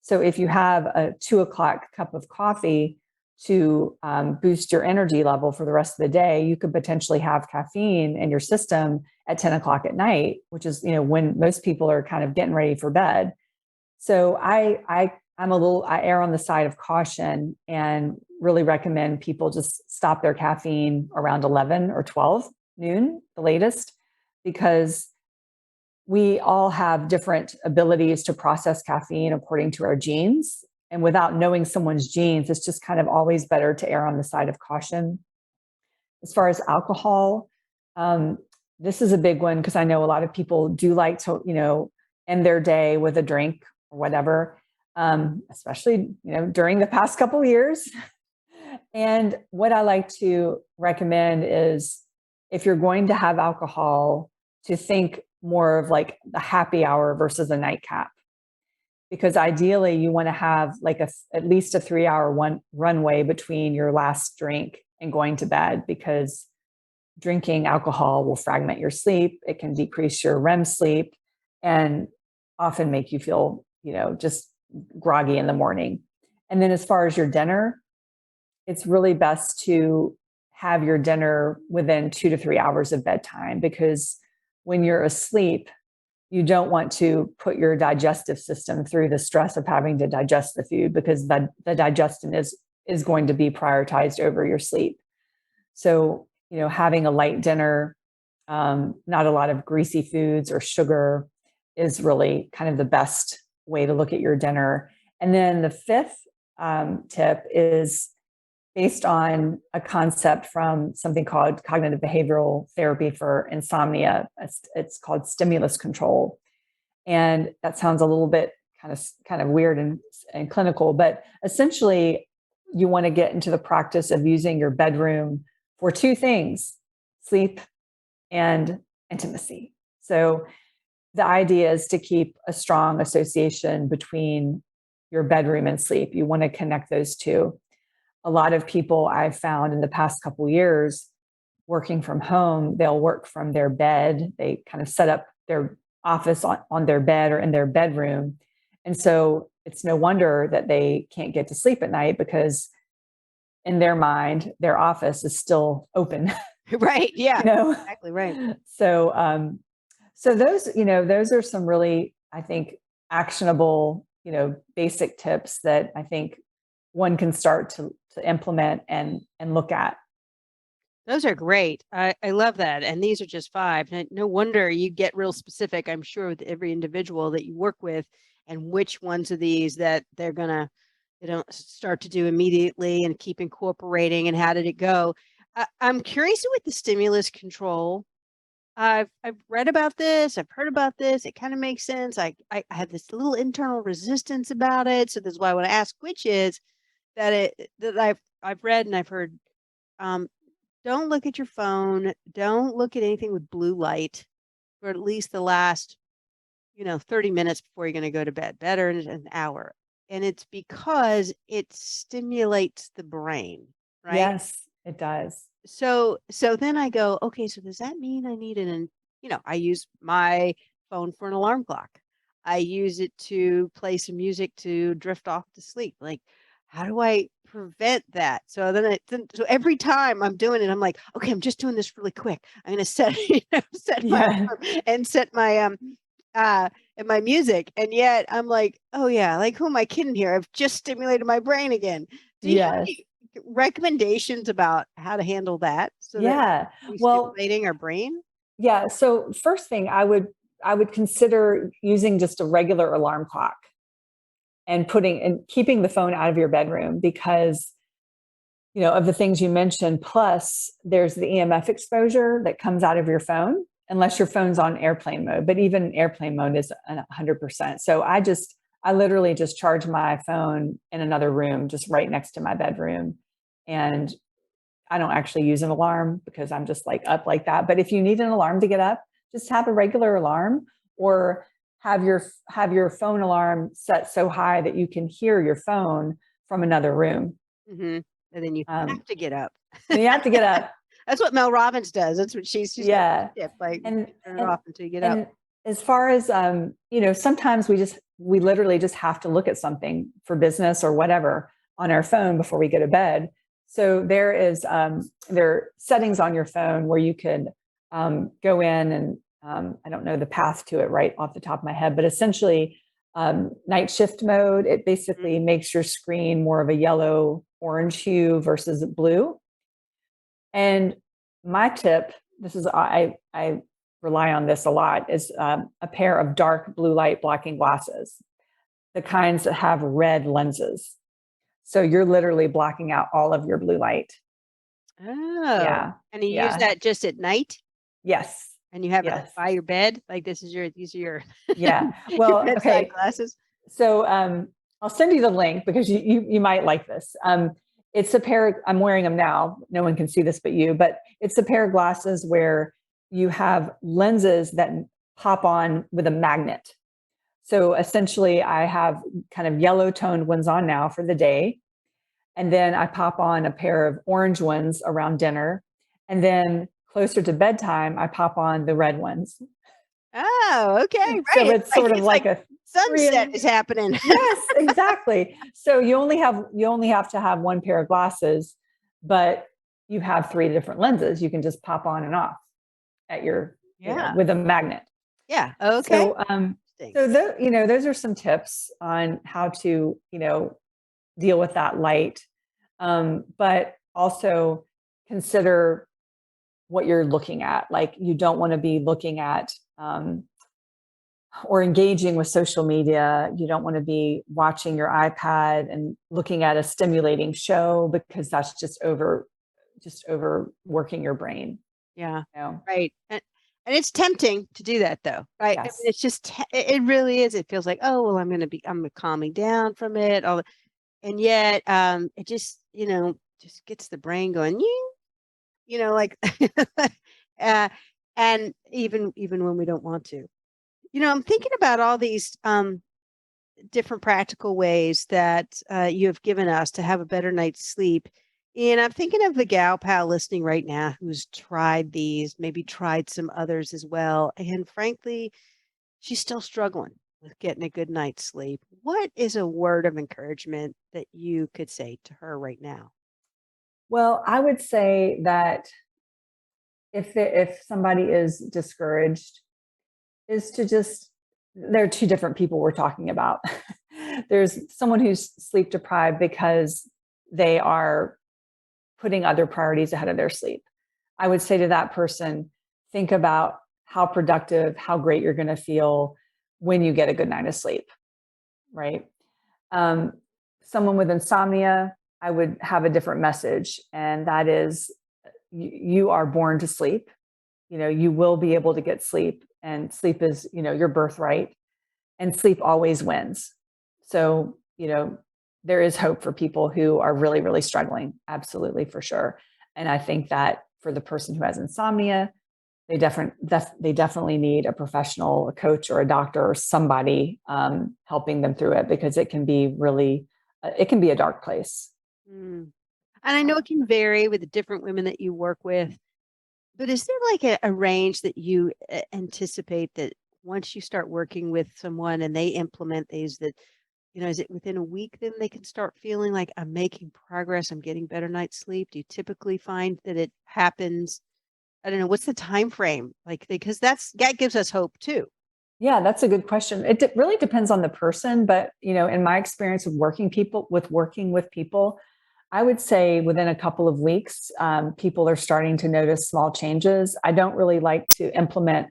[SPEAKER 3] So if you have a 2 o'clock cup of coffee to boost your energy level for the rest of the day, you could potentially have caffeine in your system at 10 o'clock at night, which is, when most people are kind of getting ready for bed. So I err on the side of caution and really recommend people just stop their caffeine around 11 or 12 noon, the latest, because we all have different abilities to process caffeine according to our genes. And without knowing someone's genes, it's just kind of always better to err on the side of caution. As far as alcohol, this is a big one because I know a lot of people do like to, end their day with a drink or whatever, especially, during the past couple of years. And what I like to recommend is if you're going to have alcohol, to think more of like the happy hour versus a nightcap. Because ideally you want to have like at least a 3-hour runway between your last drink and going to bed, because drinking alcohol will fragment your sleep. It can decrease your REM sleep and often make you feel, just groggy in the morning. And then as far as your dinner, it's really best to have your dinner within 2 to 3 hours of bedtime, because when you're asleep, you don't want to put your digestive system through the stress of having to digest the food, because the digestion is going to be prioritized over your sleep. So, having a light dinner, not a lot of greasy foods or sugar, is really kind of the best way to look at your dinner. And then the fifth tip is based on a concept from something called cognitive behavioral therapy for insomnia. It's called stimulus control. And that sounds a little bit kind of weird and clinical, but essentially you want to get into the practice of using your bedroom for two things: sleep and intimacy. So the idea is to keep a strong association between your bedroom and sleep. You want to connect those two. A lot of people I've found in the past couple of years working from home, they'll work from their bed. They kind of set up their office on their bed or in their bedroom. And so it's no wonder that they can't get to sleep at night, because in their mind, their office is still open.
[SPEAKER 1] Right. Yeah. Exactly right.
[SPEAKER 3] So, those are some really, I think, actionable, basic tips that I think one can start to implement and look at.
[SPEAKER 1] Those are great. I love that. And these are just 5. And no wonder you get real specific, I'm sure, with every individual that you work with and which ones of these that they're going to, start to do immediately and keep incorporating, and how did it go? I'm curious with the stimulus control. I've read about this. I've heard about this. It kind of makes sense. I have this little internal resistance about it. So this is why I want to ask, which is that I've read and I've heard, um, don't look at your phone. Don't look at anything with blue light for at least the last, 30 minutes before you're going to go to bed, better in an hour. And it's because it stimulates the brain, right?
[SPEAKER 3] Yes, it does.
[SPEAKER 1] So then I go, okay, so does that mean I need I use my phone for an alarm clock. I use it to play some music to drift off to sleep. Like, how do I prevent that? So so every time I'm doing it, I'm like, okay, I'm just doing this really quick. I'm gonna set, set my
[SPEAKER 3] Yeah.
[SPEAKER 1] alarm and set my and my music. And yet I'm like, oh yeah, like who am I kidding here? I've just stimulated my brain again. Do you have
[SPEAKER 3] Yes.
[SPEAKER 1] any recommendations about how to handle that so that
[SPEAKER 3] Yeah.
[SPEAKER 1] we're
[SPEAKER 3] Well,
[SPEAKER 1] stimulating our brain?
[SPEAKER 3] yeah. So first thing I would consider using just a regular alarm clock and keeping the phone out of your bedroom because of the things you mentioned. Plus, there's the EMF exposure that comes out of your phone, unless your phone's on airplane mode. But even airplane mode is 100%. So I literally just charge my phone in another room, just right next to my bedroom, and I don't actually use an alarm because I'm just like up like that. But if you need an alarm to get up, just have a regular alarm, or have your phone alarm set so high that you can hear your phone from another room.
[SPEAKER 1] Hmm. And then you
[SPEAKER 3] Um,
[SPEAKER 1] have to get up.
[SPEAKER 3] and you have to get up.
[SPEAKER 1] That's what Mel Robbins does. That's what she's got
[SPEAKER 3] Yeah.
[SPEAKER 1] a tip. Like, you
[SPEAKER 3] And
[SPEAKER 1] can't turn it
[SPEAKER 3] and
[SPEAKER 1] off until you get up.
[SPEAKER 3] and as far as sometimes we literally just have to look at something for business or whatever on our phone before we go to bed. So there are settings on your phone where you could go in and I don't know the path to it right off the top of my head, but essentially night shift mode. It
[SPEAKER 1] Mhm.
[SPEAKER 3] basically makes your screen more of a yellow orange hue versus blue. And my tip, this is I rely on this a lot, is a pair of dark blue light blocking glasses, the kinds that have red lenses. So you're literally blocking out all of your blue light.
[SPEAKER 1] Oh,
[SPEAKER 3] Yeah,
[SPEAKER 1] and you use
[SPEAKER 3] yeah,
[SPEAKER 1] that just at night?
[SPEAKER 3] yes,
[SPEAKER 1] And you have it
[SPEAKER 3] yes,
[SPEAKER 1] by your bed? Like these are your
[SPEAKER 3] yeah.
[SPEAKER 1] your
[SPEAKER 3] Well,
[SPEAKER 1] bedside
[SPEAKER 3] okay.
[SPEAKER 1] glasses?
[SPEAKER 3] So I'll send you the link because you might like this. It's a pair. I'm wearing them now. No one can see this but you. But it's a pair of glasses where you have lenses that pop on with a magnet. So essentially, I have kind of yellow toned ones on now for the day, and then I pop on a pair of orange ones around dinner, and then closer to bedtime, I pop on the red ones.
[SPEAKER 1] Oh, okay,
[SPEAKER 3] So
[SPEAKER 1] right.
[SPEAKER 3] it's sort of
[SPEAKER 1] It's
[SPEAKER 3] like
[SPEAKER 1] like
[SPEAKER 3] a three
[SPEAKER 1] sunset
[SPEAKER 3] in
[SPEAKER 1] is happening.
[SPEAKER 3] Yes, exactly. So you only have to have one pair of glasses, but you have 3 different lenses you can just pop on and off at your,
[SPEAKER 1] Yeah.
[SPEAKER 3] with a magnet.
[SPEAKER 1] Yeah. Okay.
[SPEAKER 3] So
[SPEAKER 1] Interesting.
[SPEAKER 3] those are some tips on how to, deal with that light. But also consider what you're looking at. Like you don't want to be looking at or engaging with social media. You don't want to be watching your iPad and looking at a stimulating show because that's just overworking your brain.
[SPEAKER 1] Yeah.
[SPEAKER 3] You know?
[SPEAKER 1] Right. And it's tempting to do that though, right? I mean,
[SPEAKER 3] Yes.
[SPEAKER 1] it's just it really is. It feels like, oh well, I'm calming down from it. And yet it just, just gets the brain going, like uh and even when we don't want to. I'm thinking about all these different practical ways that you have given us to have a better night's sleep. And I'm thinking of the gal pal listening right now who's tried these, maybe tried some others as well. And frankly, she's still struggling with getting a good night's sleep. What is a word of encouragement that you could say to her right now?
[SPEAKER 3] Well, I would say that if somebody is discouraged, is to just there are two different people we're talking about. there's someone who's sleep deprived because they are putting other priorities ahead of their sleep. I would say to that person, think about how productive, how great you're going to feel when you get a good night of sleep, right? Someone with insomnia, I would have a different message. And that is, you are born to sleep. You will be able to get sleep, and sleep is, your birthright, and sleep always wins. So, there is hope for people who are really, really struggling. Absolutely, for sure. And I think that for the person who has insomnia, they definitely need a professional, a coach or a doctor or somebody helping them through it, because it can be really, it can be a dark place.
[SPEAKER 1] Mm. And I know it can vary with the different women that you work with, but is there like a range that you anticipate that once you start working with someone and they implement these, that, is it within a week then they can start feeling like I'm making progress, I'm getting better night's sleep? Do you typically find that it happens? I don't know, what's the time frame? Like, because that gives us hope too.
[SPEAKER 3] Yeah, that's a good question. It really depends on the person, but in my experience with working with people, I would say within a couple of weeks, people are starting to notice small changes. I don't really like to implement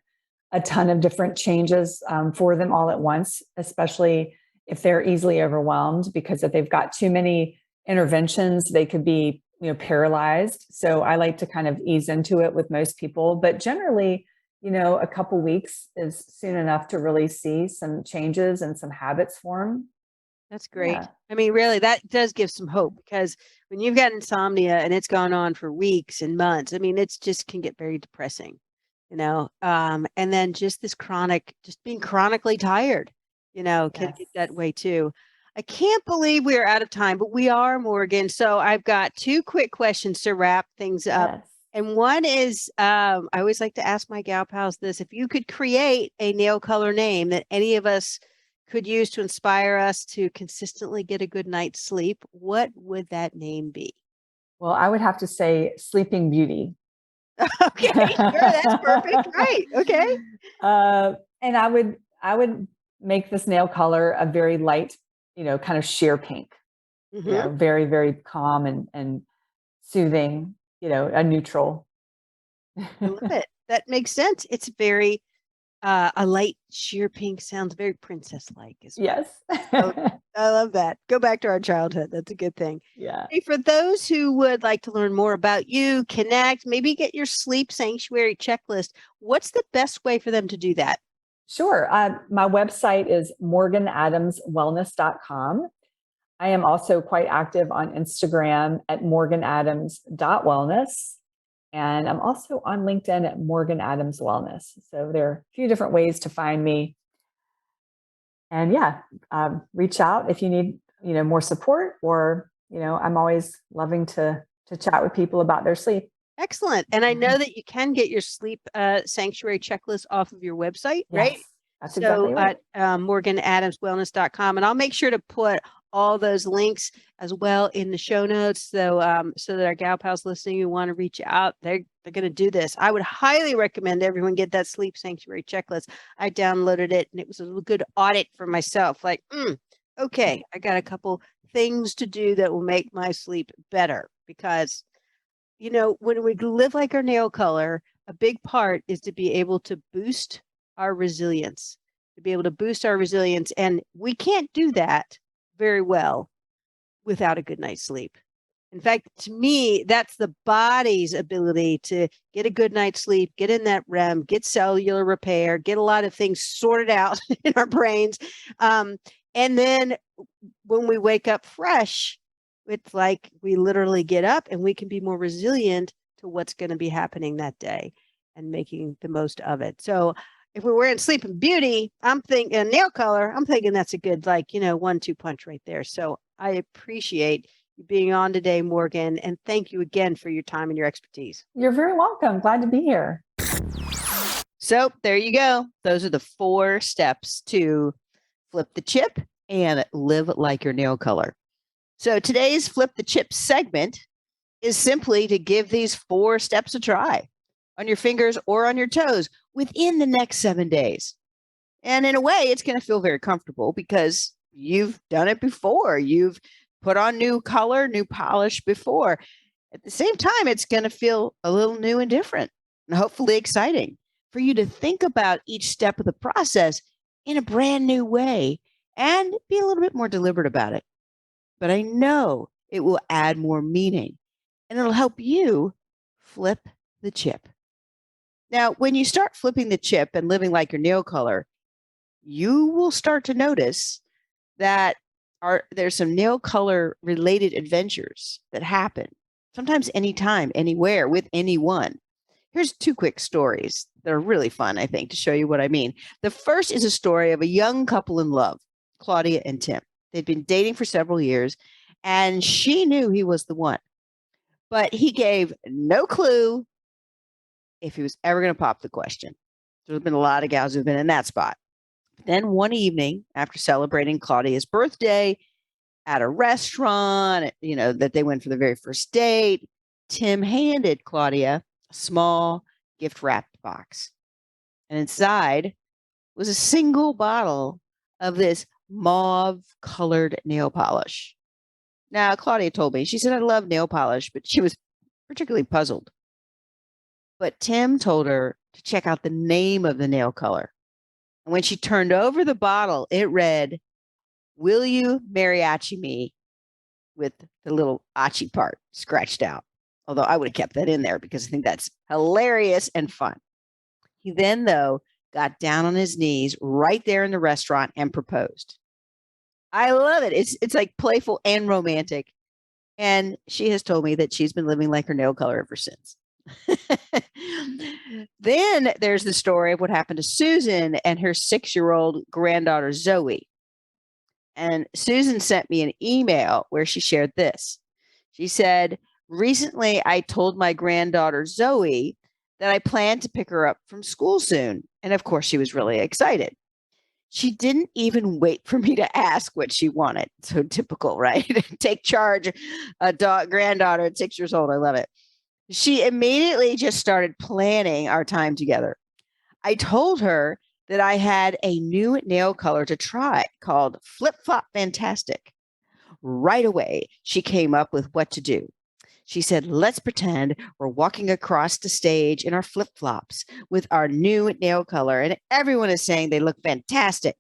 [SPEAKER 3] a ton of different changes for them all at once, especially if they're easily overwhelmed, because if they've got too many interventions, they could be, paralyzed. So I like to kind of ease into it with most people, but generally, a couple weeks is soon enough to really see some changes and some habits form.
[SPEAKER 1] That's great.
[SPEAKER 3] Yeah.
[SPEAKER 1] I mean, really, that does give some hope, because when you've got insomnia and it's gone on for weeks and months, I mean, it's just can get very depressing, and then just just being chronically tired, can
[SPEAKER 3] Yes.
[SPEAKER 1] get that way too. I can't believe we are out of time, but we are, Morgan. So I've got two quick questions to wrap things up.
[SPEAKER 3] Yes.
[SPEAKER 1] And one is, I always like to ask my gal pals this: if you could create a nail color name that any of us could use to inspire us to consistently get a good night's sleep, what would that name be?
[SPEAKER 3] Well, I would have to say Sleeping Beauty.
[SPEAKER 1] Okay, sure, that's perfect. Right. Okay.
[SPEAKER 3] And I would make this nail color a very light, kind of sheer pink.
[SPEAKER 1] Hmm.
[SPEAKER 3] Very, very calm and soothing. A neutral.
[SPEAKER 1] I love it. That makes sense. It's very a light sheer pink sounds very princess-like as well.
[SPEAKER 3] Yes.
[SPEAKER 1] So I love that. Go back to our childhood. That's a good thing.
[SPEAKER 3] Yeah.
[SPEAKER 1] Hey, for those who would like to learn more about you, connect, maybe get your sleep sanctuary checklist, what's the best way for them to do that?
[SPEAKER 3] Sure. My website is morganadamswellness.com. I am also quite active on Instagram at morganadams.wellness. And I'm also on LinkedIn at Morgan Adams Wellness. So there are a few different ways to find me. And yeah, reach out if you need, more support, or, I'm always loving to chat with people about their sleep.
[SPEAKER 1] Excellent. And I know that you can get your sleep sanctuary checklist off of your website, right?
[SPEAKER 3] Yes, that's
[SPEAKER 1] So
[SPEAKER 3] exactly right.
[SPEAKER 1] at morganadamswellness.com. And I'll make sure to put all those links as well in the show notes. So that our gal pals listening who want to reach out, they're going to do this. I would highly recommend everyone get that sleep sanctuary checklist. I downloaded it and it was a good audit for myself. Like, okay, I got a couple things to do that will make my sleep better, because when we live like our nail color, a big part is to be able to boost our resilience, And we can't do that very well without a good night's sleep. In fact, to me, that's the body's ability to get a good night's sleep, get in that REM, get cellular repair, get a lot of things sorted out in our brains. And then when we wake up fresh, it's like we literally get up and we can be more resilient to what's going to be happening that day and making the most of it. So if we're wearing Sleeping Beauty, I'm thinking nail color, I'm thinking that's a good, 1-2 punch right there. So I appreciate you being on today, Morgan, and thank you again for your time and your expertise.
[SPEAKER 3] You're very welcome. Glad to be here.
[SPEAKER 1] So there you go. Those are the 4 steps to flip the chip and live like your nail color. So today's Flip the Chip segment is simply to give these 4 steps a try on your fingers or on your toes within the next 7 days. And in a way, it's going to feel very comfortable because you've done it before. You've put on new color, new polish before. At the same time, it's going to feel a little new and different and hopefully exciting for you to think about each step of the process in a brand new way and be a little bit more deliberate about it. But I know it will add more meaning and it'll help you flip the chip. Now, when you start flipping the chip and living like your nail color, you will start to notice that there's some nail color related adventures that happen, sometimes anytime, anywhere, with anyone. Here's 2 quick stories that are really fun, I think, to show you what I mean. The first is a story of a young couple in love, Claudia and Tim. They'd been dating for several years, and she knew he was the one. But he gave no clue if he was ever going to pop the question. There's been a lot of gals who've been in that spot. Then one evening, after celebrating Claudia's birthday at a restaurant, that they went for the very first date, Tim handed Claudia a small gift wrapped box. And inside was a single bottle of this mauve colored nail polish. Now, Claudia told me, she said, I love nail polish, but she was particularly puzzled. But Tim told her to check out the name of the nail color. And when she turned over the bottle, it read, "Will you mariachi me?" with the little achi part scratched out. Although I would have kept that in there because I think that's hilarious and fun. He then, though, got down on his knees right there in the restaurant and proposed. I love it. It's like playful and romantic. And she has told me that she's been living like her nail color ever since. Then there's the story of what happened to Susan and her 6-year-old granddaughter, Zoe. And Susan sent me an email where she shared this. She said, recently I told my granddaughter, Zoe, that I planned to pick her up from school soon. And of course, she was really excited. She didn't even wait for me to ask what she wanted. So typical, right? Take charge, granddaughter at 6 years old. I love it. She immediately just started planning our time together. I told her that I had a new nail color to try called Flip Flop Fantastic. Right away, she came up with what to do. She said, let's pretend we're walking across the stage in our flip-flops with our new nail color, and everyone is saying they look fantastic.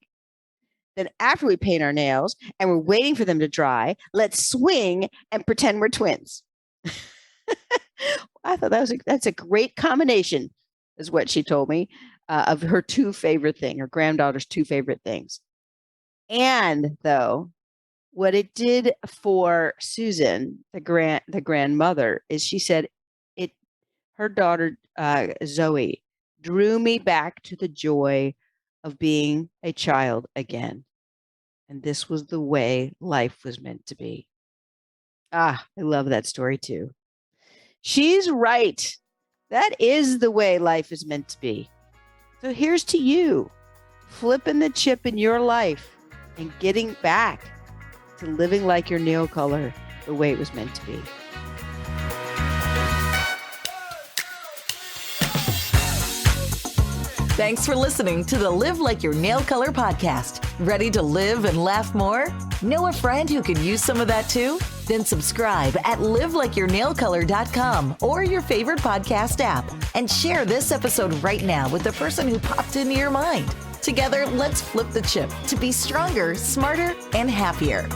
[SPEAKER 1] Then after we paint our nails and we're waiting for them to dry, let's swing and pretend we're twins. I thought that's a great combination, is what she told me, of her her granddaughter's 2 favorite things. And though, what it did for Susan, the grandmother, is she said her daughter Zoe drew me back to the joy of being a child again. And this was the way life was meant to be. I love that story too. She's right. That is the way life is meant to be. So here's to you, flipping the chip in your life and getting back to living like your nail color the way it was meant to be.
[SPEAKER 2] Thanks for listening to the Live Like Your Nail Color podcast. Ready to live and laugh more? Know a friend who could use some of that too? Then subscribe at liveLikeYourNailColor.com or your favorite podcast app and share this episode right now with the person who popped into your mind. Together, let's flip the chip to be stronger, smarter, and happier.